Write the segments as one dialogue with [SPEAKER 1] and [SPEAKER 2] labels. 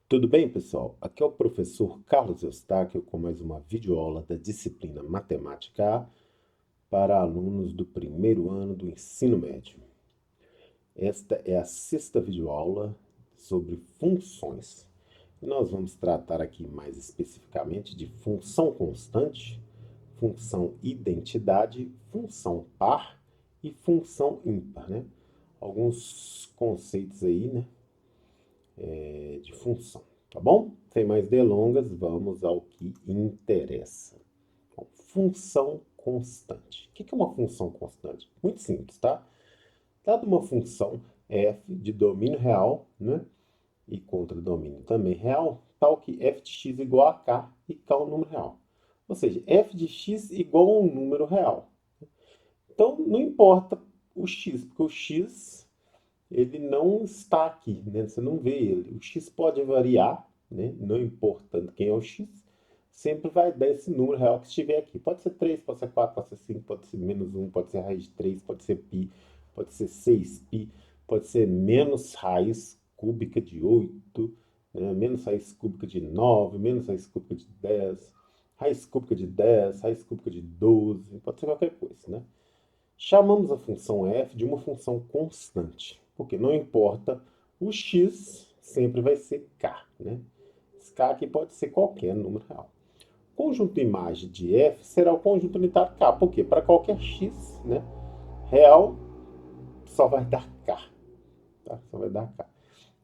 [SPEAKER 1] Tudo bem, pessoal? Aqui é o professor Carlos Eustáquio com mais uma videoaula da disciplina Matemática A para alunos do primeiro ano do ensino médio. Esta é a sexta videoaula sobre funções. E nós vamos tratar aqui mais especificamente de função constante, função identidade, função par e função ímpar, né? Alguns conceitos aí, né, de função, tá bom? Sem mais delongas, vamos ao que interessa. Bom, função constante. O que é uma função constante? Muito simples, tá? Dada uma função f de domínio real, né, e contra domínio também real, tal que f de x igual a k e k é um número real. Ou seja, f de x igual a um número real. Então, não importa o x, porque o x ele não está aqui, né? Você não vê ele. O x pode variar, né? Não importando quem é o x, sempre vai dar esse número real que estiver aqui. Pode ser 3, pode ser 4, pode ser 5, pode ser menos um, pode ser raiz de 3, pode ser π, pode ser 6π, pode ser menos raiz cúbica de 8, né? Menos raiz cúbica de 9, menos raiz cúbica de 10, raiz cúbica de 10, raiz cúbica de 12, pode ser qualquer coisa, né? Chamamos a função f de uma função constante, porque não importa o x, sempre vai ser k, né? Esse k aqui pode ser qualquer número real. O conjunto imagem de f será o conjunto unitário k, porque para qualquer x, né, real, só vai dar k, tá? Só vai dar k.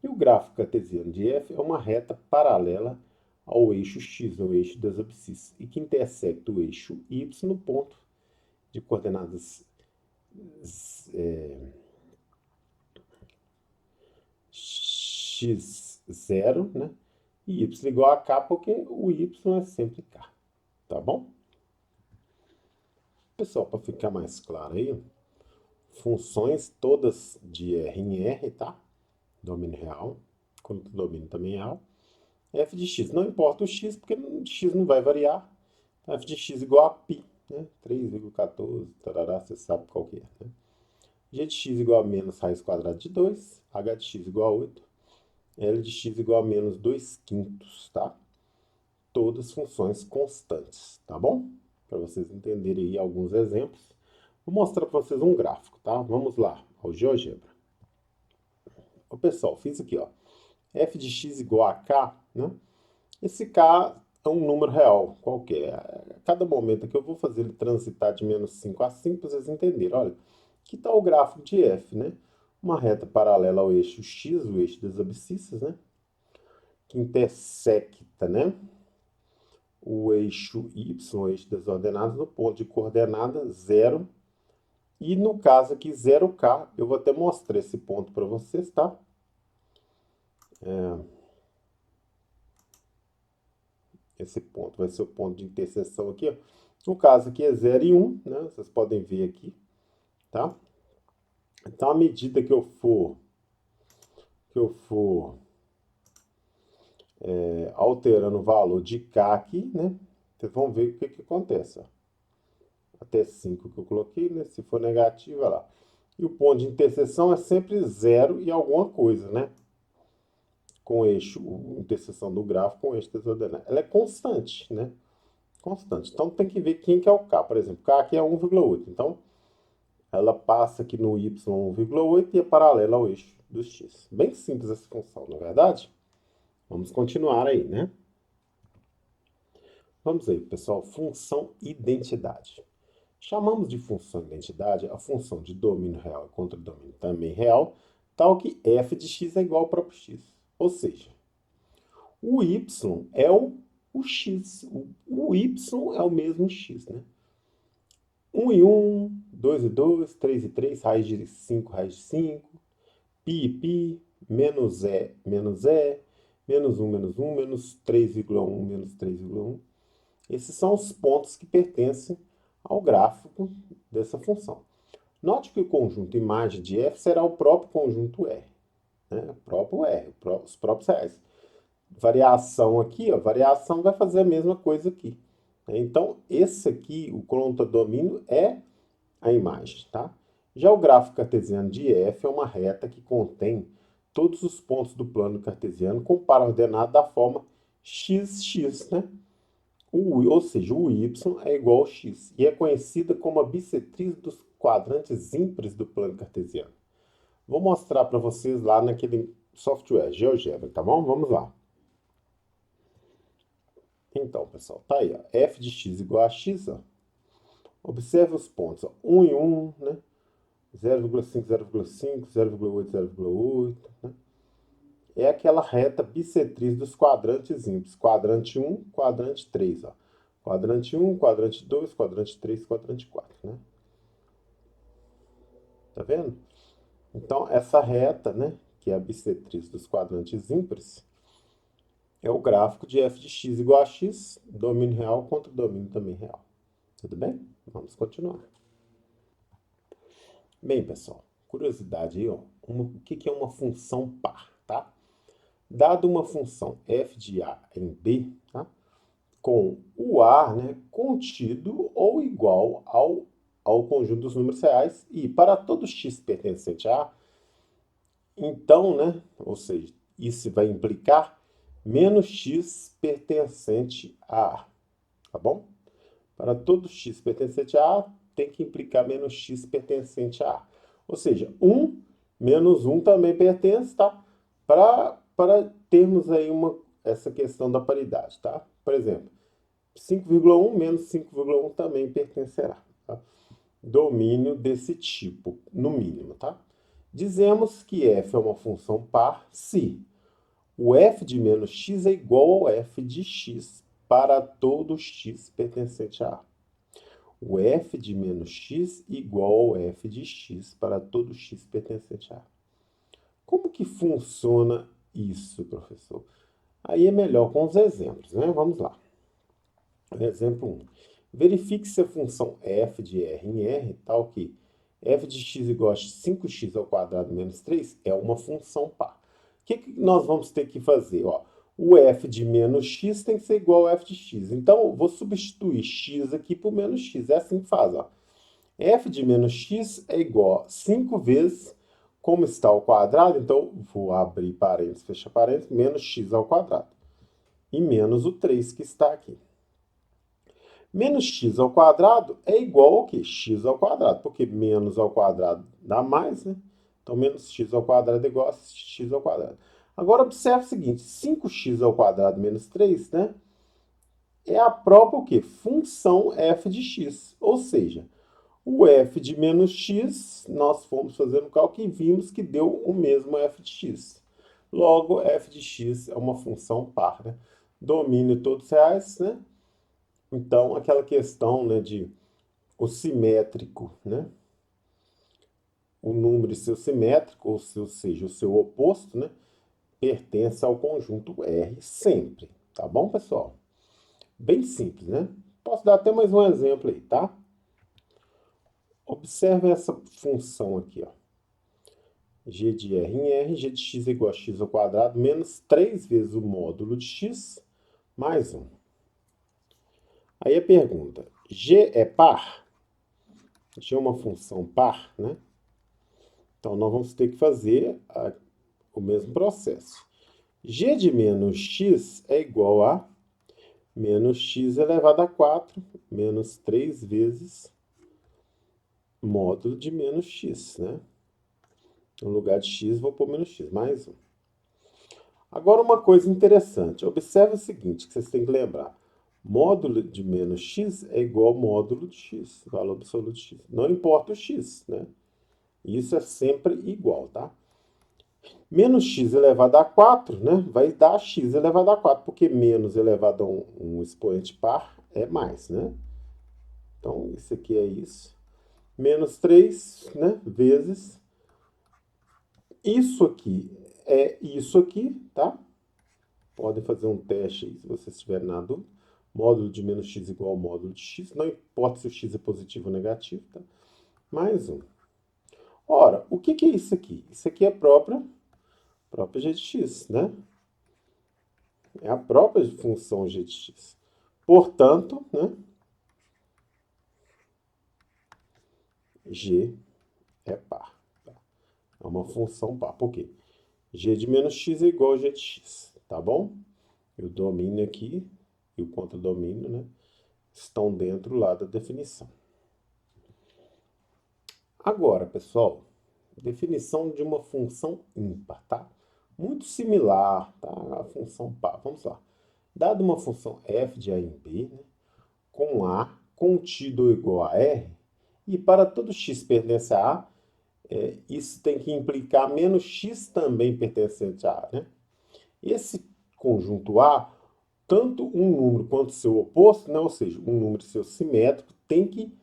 [SPEAKER 1] E o gráfico cartesiano de f é uma reta paralela ao eixo x, ao eixo das abscissas, e que intersecta o eixo y no ponto de coordenadas x0, né? E y igual a k, porque o y é sempre k, tá bom? Pessoal, para ficar mais claro aí, funções todas de R em R, tá? Domínio real, quando o domínio também é real. F de x, não importa o x, porque x não vai variar. Então, f de x igual a π, né? 3,14, tarará, você sabe qual que é, né? G de x igual a menos raiz quadrada de 2, h de x igual a 8, L de x igual a menos 2 quintos, tá? Todas funções constantes, tá bom? Para vocês entenderem aí alguns exemplos. Vou mostrar para vocês um gráfico, tá? Vamos lá, ao GeoGebra. Ô, pessoal, fiz aqui, ó. f de x igual a k, né? Esse k é um número real, qualquer. A cada momento que eu vou fazer ele transitar de menos 5 a 5, para vocês entenderem. Olha, aqui está o gráfico de f, né? Uma reta paralela ao eixo x, o eixo das abscissas, né? Que intersecta, né? O eixo y, o eixo das ordenadas, no ponto de coordenada 0. E no caso aqui, 0k, eu vou até mostrar esse ponto para vocês, tá? Esse ponto vai ser o ponto de interseção aqui, ó. No caso aqui é 0 e 1, né? Vocês podem ver aqui, tá? Então, à medida que eu for alterando o valor de k aqui, né? Vocês vão ver o que que acontece, ó. Até 5 que eu coloquei, né? Se for negativo, olha lá. E o ponto de interseção é sempre 0 e alguma coisa, né? Com o eixo, a interseção do gráfico com o eixo das ordenadas. Ela é constante, né? Constante. Então tem que ver quem que é o k. Por exemplo, k aqui é 1,8. Então ela passa aqui no y 1,8 e é paralela ao eixo do x. Bem simples essa função, não é verdade? Vamos continuar aí, né? Vamos aí, pessoal. Função identidade. Chamamos de função identidade a função de domínio real e contra domínio também real, tal que f de x é igual ao próprio x. Ou seja, o y é o x. O y é o mesmo x, né? 1 e 1, 2 e 2, 3 e 3, raiz de 5, raiz de 5, pi e pi, menos e, menos 1, menos 3,1, menos 3,1. Esses são os pontos que pertencem ao gráfico dessa função. Note que o conjunto imagem de f será o próprio conjunto R, né? O próprio R, os próprios reais. Variação aqui, ó, variação vai fazer a mesma coisa aqui. Então, esse aqui, o contradomínio, é a imagem, tá? Já o gráfico cartesiano de f é uma reta que contém todos os pontos do plano cartesiano com par ordenado da forma x, né? Ou seja, o y é igual ao x e é conhecida como a bissetriz dos quadrantes ímpares do plano cartesiano. Vou mostrar para vocês lá naquele software GeoGebra, tá bom? Vamos lá. Então, pessoal, tá aí, ó, f de x igual a x, ó. Observe os pontos, ó, 1 e 1, né? 0,5, 0,5, 0,8, 0,8, né? É aquela reta bissetriz dos quadrantes ímpares. Quadrante 1, quadrante 3, ó. Quadrante 1, quadrante 2, quadrante 3, quadrante 4, né? Tá vendo? Então, essa reta, né, que é a bissetriz dos quadrantes ímpares, é o gráfico de f de x igual a x, domínio real contra domínio também real. Tudo bem? Vamos continuar. Bem, pessoal, curiosidade aí, ó. O que é uma função par, tá? Dado uma função f de a em b, tá? Com o a, né, contido ou igual ao conjunto dos números reais e para todo x pertencente a A, então, né, ou seja, isso vai implicar menos x pertencente a A, tá bom? Para todo x pertencente a A, tem que implicar menos x pertencente a A. Ou seja, 1 menos 1 também pertence, tá? Para termos aí essa questão da paridade, tá? Por exemplo, 5,1 menos 5,1 também pertencerá. Tá? Domínio desse tipo, no mínimo, tá? Dizemos que f é uma função par se o f de menos x é igual ao f de x para todo x pertencente a A. O f de menos x igual ao f de x para todo x pertencente a A. Como que funciona isso, professor? Aí é melhor com os exemplos, né? Vamos lá. Exemplo 1. Verifique se a função f de r em r tal que f de x igual a 5x ao quadrado menos 3 é uma função par. O que nós vamos ter que fazer? Ó, o f de menos x tem que ser igual ao f de x. Então, eu vou substituir x aqui por menos x. É assim que faz. Ó. F de menos x é igual a 5 vezes, como está ao quadrado, então vou abrir parênteses, fechar parênteses, menos x ao quadrado. E menos o 3 que está aqui. Menos x ao quadrado é igual ao quê? X ao quadrado, porque menos ao quadrado dá mais, né? Então, menos x ao quadrado é igual a x ao quadrado. Agora, observe o seguinte, 5x ao quadrado menos 3, né? É a própria o quê? Função f de x. Ou seja, o f de menos x, nós fomos fazendo o cálculo e vimos que deu o mesmo f de x. Logo, f de x é uma função par, né? Domínio todos reais, né? Então, aquela questão, né, de o simétrico, né? O número seu simétrico, ou seja, o seu oposto, né? Pertence ao conjunto R sempre. Tá bom, pessoal? Bem simples, né? Posso dar até mais um exemplo aí, tá? Observe essa função aqui, ó. G de R em R, G de x é igual a x ao quadrado, menos 3 vezes o módulo de x, mais 1. Aí a pergunta, G é par? G é uma função par, né? Então, nós vamos ter que fazer o mesmo processo. G de menos x é igual a menos x elevado a 4, menos 3 vezes módulo de menos x, né? No lugar de x, vou pôr menos x, mais 1. Agora, uma coisa interessante. Observe o seguinte, que vocês têm que lembrar. Módulo de menos x é igual ao módulo de x, valor absoluto de x. Não importa o x, né? Isso é sempre igual, tá? Menos x elevado a 4, né? Vai dar x elevado a 4, porque menos elevado a um expoente par é mais, né? Então, isso aqui é isso. Menos 3, né? Vezes isso aqui é isso aqui, tá? Podem fazer um teste aí, se vocês tiverem na dúvida. Módulo de menos x igual ao módulo de x. Não importa se o x é positivo ou negativo, tá? Mais 1. Ora, o que é isso aqui? Isso aqui é a própria g de x, né? É a própria função g de x. Portanto, né, g é par. Tá? É uma função par. Por quê? G de menos x é igual a G de x, tá bom? E o domínio aqui e o contradomínio, né, estão dentro lá da definição. Agora, pessoal, definição de uma função ímpar, tá? Muito similar, tá? A função par. Vamos lá. Dada uma função f de a em b, né, com a contido ou igual a r, e para todo x pertence a a, isso tem que implicar menos x também pertencente a a, né? Esse conjunto A, tanto um número quanto seu oposto, né, ou seja, um número e seu simétrico, tem que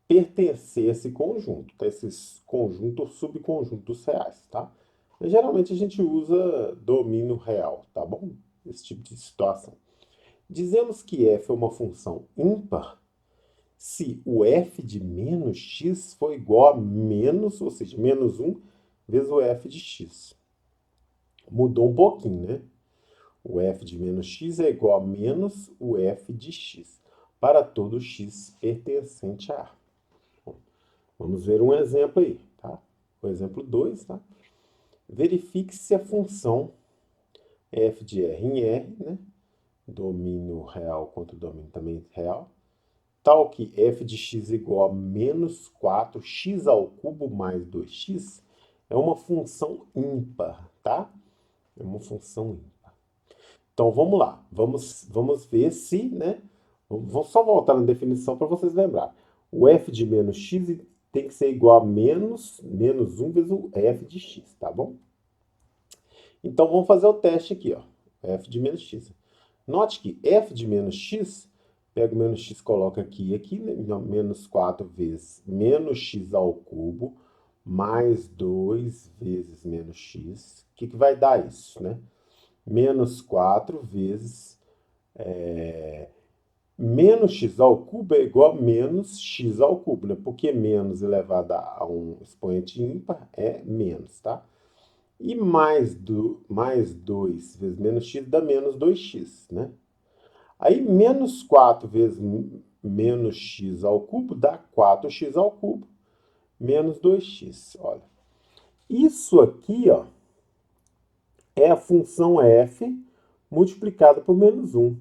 [SPEAKER 1] pertencer a esse conjunto, tá? Esses conjuntos ou subconjuntos reais, tá? Mas, geralmente a gente usa domínio real, tá bom? Esse tipo de situação. Dizemos que f é uma função ímpar se o f de menos x for igual a menos, ou seja, menos 1 vezes o f de x. Mudou um pouquinho, né? O f de menos x é igual a menos o f de x para todo x pertencente a A. Vamos ver um exemplo aí, tá? O exemplo 2, tá? Verifique se a função f de r em r, né? Domínio real contra domínio também real, tal que f de x igual a menos 4x ao cubo mais 2x, é uma função ímpar, tá? É uma função ímpar. Então, vamos lá. Vamos ver se, né? Vamos só voltar na definição para vocês lembrarem. O f de menos x tem que ser igual a menos 1 vezes o f de x, tá bom? Então, vamos fazer o teste aqui, ó. F de menos x. Note que f de menos x, pega o menos x, coloca aqui, né? Menos 4 vezes menos x ao cubo, mais 2 vezes menos x. O que vai dar isso, né? Menos 4 vezes menos x ao cubo é igual a menos x ao cubo, né? Porque menos elevado a um expoente ímpar é menos, tá? E mais 2 vezes menos x dá menos 2x, né? Aí, menos 4 vezes menos x ao cubo dá 4x ao cubo, menos 2x. Olha, isso aqui, ó, é a função f multiplicada por menos 1.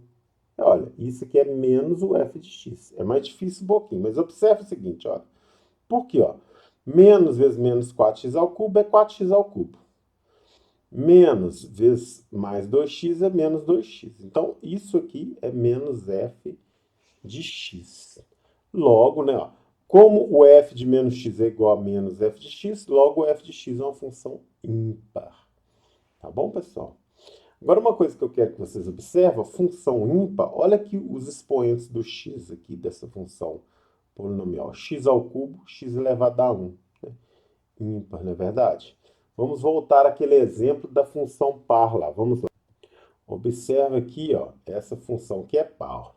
[SPEAKER 1] Olha, isso aqui é menos o f de x. É mais difícil um pouquinho, mas observe o seguinte, olha. Por quê, ó? Menos vezes menos 4x ao cubo é 4x ao cubo. Menos vezes mais 2x é menos 2x. Então, isso aqui é menos f de x. Logo, né, ó, como o f de menos x é igual a menos f de x, logo o f de x é uma função ímpar. Tá bom, pessoal? Agora, uma coisa que eu quero que vocês observem, a função ímpar, olha aqui os expoentes do x aqui, dessa função polinomial. X ao cubo, x elevado a 1. Né? Ímpar, não é verdade? Vamos voltar àquele exemplo da função par lá. Vamos lá. Observe aqui, ó, essa função que é par.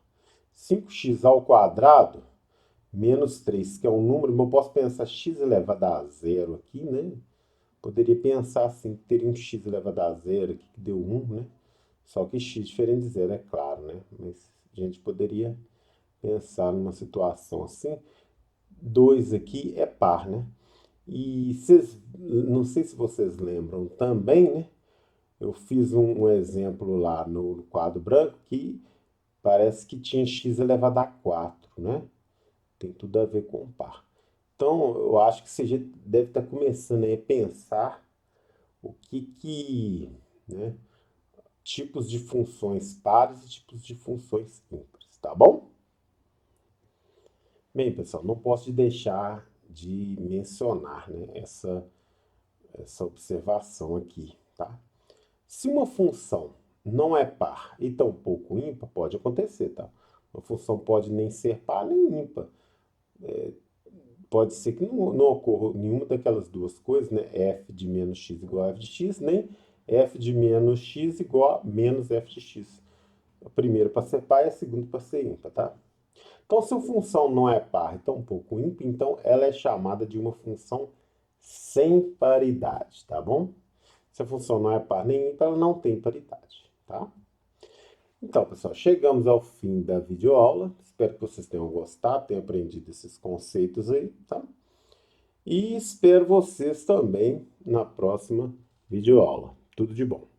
[SPEAKER 1] 5x ao quadrado menos 3, que é um número, mas eu posso pensar x elevado a zero aqui, né? Poderia pensar assim, que teria um x elevado a zero aqui, que deu 1, né? Só que x diferente de zero, é claro, né? Mas a gente poderia pensar numa situação assim. 2 aqui é par, né? E não sei se vocês lembram também, né? Eu fiz um exemplo lá no quadro branco que parece que tinha x elevado a 4, né? Tem tudo a ver com par. Então, eu acho que você já deve estar começando a pensar o né, tipos de funções pares e tipos de funções ímpares, tá bom? Bem, pessoal, não posso deixar de mencionar, né, essa observação aqui, tá? Se uma função não é par e tampouco ímpar, pode acontecer, tá? Uma função pode nem ser par nem ímpar. Pode ser que não ocorra nenhuma daquelas duas coisas, né? F de menos x igual a f de x, nem f de menos x igual a menos f de x. A primeira para ser par e a segunda para ser ímpar, tá? Então, se a função não é par e tampouco ímpar, então ela é chamada de uma função sem paridade, tá bom? Se a função não é par nem ímpar, ela não tem paridade, tá? Então, pessoal, chegamos ao fim da videoaula. Espero que vocês tenham gostado, tenham aprendido esses conceitos aí, tá? E espero vocês também na próxima videoaula. Tudo de bom.